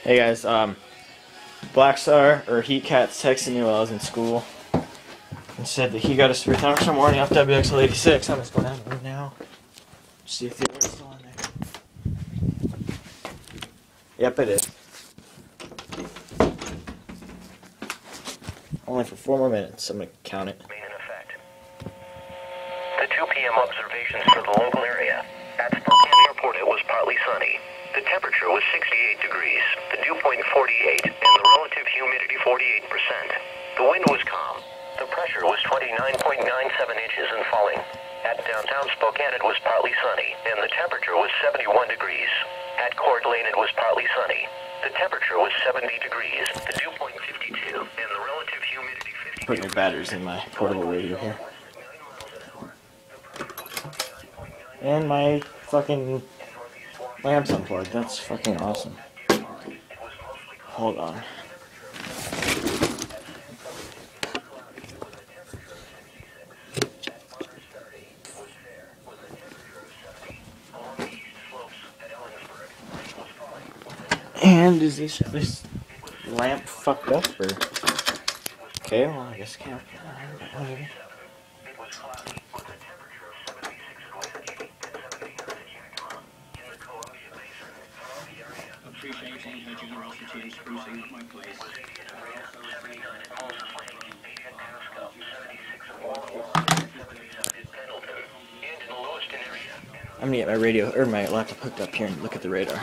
Hey guys, Blackstar or Heat Cats texted me while I was in school and said that he got a free Thunderstorm warning off WXL 86. I'm just going down right now. See if the alert's still on there. Yep, it is. Only for 4 more minutes. I'm gonna count it. Remain in effect. The 2 p.m. observations for the local area. At Spokane Airport, it was partly sunny. The temperature was 68 degrees, the dew point 48, and the relative humidity 48%. The wind was calm. The pressure was 29.97 inches and falling. At downtown Spokane, it was partly sunny, and the temperature was 71 degrees. At Court Lane, it was partly sunny. The temperature was 70 degrees, the dew point 52, and the relative humidity 50. Putting the batteries in my portable radio here. And my fucking lamp's unplugged. That's fucking awesome. Hold on. And is this lamp fucked up or? Okay, well I guess can't. Whatever. Appreciating her generosity in sprucing up my place. I'm gonna get my radio or my laptop hooked up here and look at the radar.